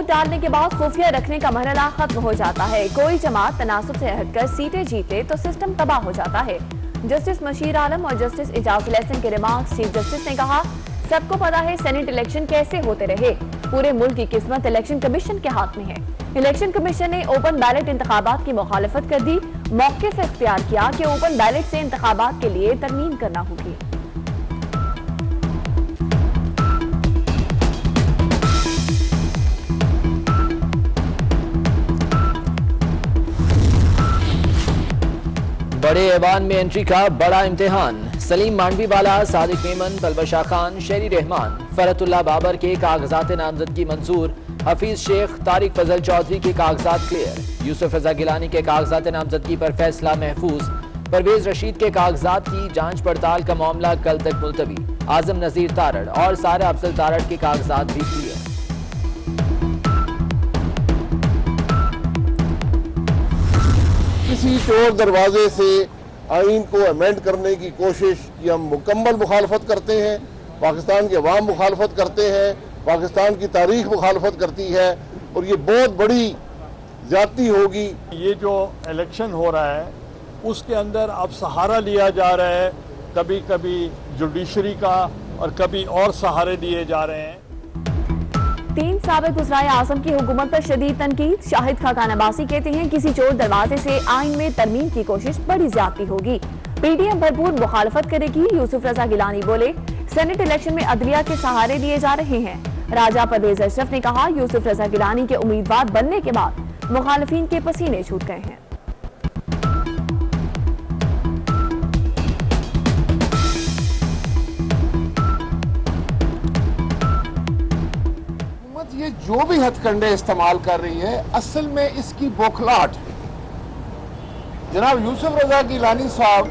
डालने के बाद खुफिया रखने का मरहला खत्म हो जाता है। कोई जमात तनासुब से हटकर सीटें जीते तो सिस्टम तबाह हो जाता है। जस्टिस मशीर आलम और जस्टिस एजाजुल एहसन के रिमार्क्स। चीफ जस्टिस ने कहा, सबको पता है सेनेट इलेक्शन कैसे होते रहे, पूरे मुल्क की किस्मत इलेक्शन कमीशन के हाथ में है। इलेक्शन कमीशन ने ओपन बैलेट इंतखाबात की मुखालफत कर दी, मौके से इख्तियार किया कि ओपन बैलेट से इंतखाबात के लिए तरमीम करना होगी। बड़े ऐवान में एंट्री का बड़ा इम्तिहान। सलीम मांडवीवाला, सादिक मेमन, तलबशा खान, शेरी रहमान, फरहतुल्लाह बाबर के कागजात नामजदगी मंजूर। हफीज शेख, तारिक फजल चौधरी के कागजात क्लियर। यूसुफ रजा गिलानी के कागजात नामजदगी पर फैसला महफूज। परवेज रशीद के कागजात की जांच पड़ताल का मामला कल तक मुलतवी। आजम नजीर तारड़ और सारा अफजल तारड़ के कागजात भी क्लियर। किसी चोर दरवाजे से आइन को अमेंड करने की कोशिश की हम मुकम्मल मुखालफत करते हैं। पाकिस्तान के अवाम मुखालफत करते हैं, पाकिस्तान की तारीख मुखालफत करती है और ये बहुत बड़ी ज्यादती होगी। ये जो इलेक्शन हो रहा है उसके अंदर अब सहारा लिया जा रहा है, कभी कभी जुडिशरी का और कभी और सहारे दिए जा रहे हैं। 3 साबिक वज़राए आज़म की हुकूमत पर शदीद तनकीद। शाहिद खाकान अब्बासी कहते हैं, किसी चोर दरवाजे से आइन में तरमीम की कोशिश बड़ी ज्यादती होगी। पीडीएम भरपूर मुखालफत करेगी। यूसुफ रजा गिलानी बोले, सेनेट इलेक्शन में अदलिया के सहारे दिए जा रहे हैं। राजा परवेज अशरफ ने कहा, यूसुफ रजा गिलानी के उम्मीदवार बनने के बाद मुखालिफिन के पसीने छूट गए हैं। ये जो भी हथकंडे इस्तेमाल कर रही है, असल में इसकी बौखलाहट है। जनाब यूसुफ रजा गिलानी साहब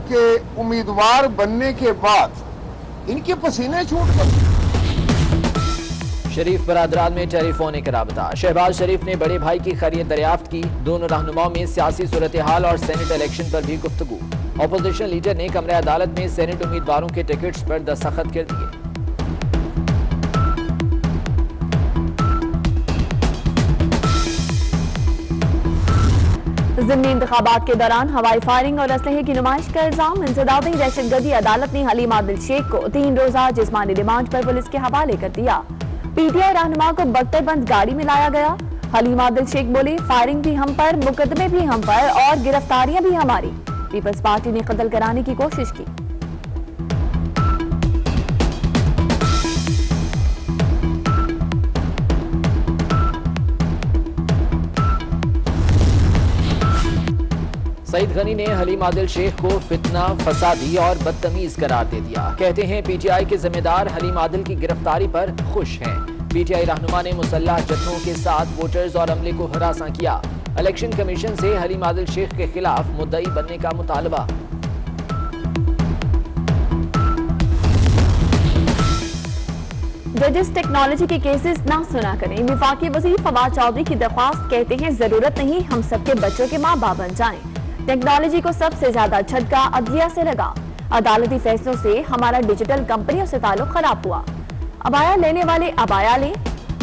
के उम्मीदवार बनने के बाद इनके पसीने छूट गए। शरीफ बरादरान में टेलीफोनिक राबता। शहबाज शरीफ ने बड़े भाई की खैरियत दरियाफ्त की। दोनों रहनुमाओं में सियासी सूरत हाल और सेनेट इलेक्शन पर भी गुफ्तगू। अपोजिशन लीडर ने कमरे अदालत में सेनेट उम्मीदवारों के टिकट्स पर दस्तखत कर दिए। ज़िमनी इंतखाबात के दौरान हवाई फायरिंग और असलहे की नुमाइश का इल्जाम। इंसदादी दहशतगर्दी अदालत ने हलीम आदिल शेख को 3 रोजा जिस्मानी रिमांड पर पुलिस के हवाले कर दिया। पीटीआई रहनुमा को बख्तरबंद गाड़ी में लाया गया। हलीम आदिल शेख बोले, फायरिंग भी हम पर, मुकदमे भी हम पर और गिरफ्तारियां भी हमारी। पीपल्स पार्टी ने कत्ल कराने की कोशिश की। सईद गनी ने हलीम आदिल शेख को फितना, फसादी और बदतमीज करार दे दिया। कहते हैं पीटीआई के जिम्मेदार हलीम आदिल की गिरफ्तारी पर खुश हैं। पीटीआई रहनुमा ने मुसल्लह जत्थों के साथ वोटर्स और अमले को हरासा किया। इलेक्शन कमीशन से हलीम आदिल शेख के खिलाफ मुद्दई बनने का मुतालबा। जजेस टेक्नोलॉजी के केसेस ना सुना करें। वफाकी वजीर फवाद चौधरी की दरख्वास्त। कहते हैं, जरूरत नहीं हम सबके बच्चों के माँ बाप बन जाएं। टेक्नोलॉजी को सबसे ज्यादा झटका अदलिया से लगा। अदालती फैसलों से हमारा डिजिटल कंपनियों से ताल्लुक खराब हुआ। अबाया लेने वाले अबाया लें,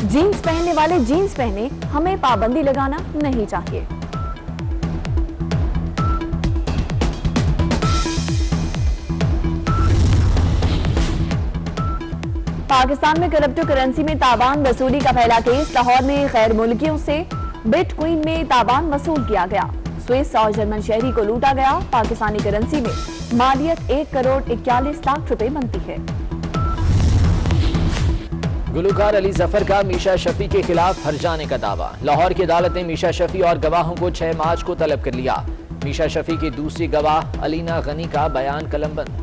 जीन्स पहनने वाले जीन्स पहने। हमें पाबंदी लगाना नहीं चाहिए। पाकिस्तान में क्रिप्टो करेंसी में तावान वसूली का पहला केस। लाहौर में गैर मुल्कियों से बिटकॉइन में तावान वसूल किया गया। स्विस और जर्मन शहरी को लूटा गया। पाकिस्तानी करेंसी में मालियत 1 करोड़ 41 लाख रुपए बनती है। गुलकार अली जफर का मीशा शफी के खिलाफ हर्जाने का दावा। लाहौर की अदालत ने मीशा शफी और गवाहों को 6 मार्च को तलब कर लिया। मीशा शफी की दूसरी गवाह अलीना गनी का बयान कलमबंद।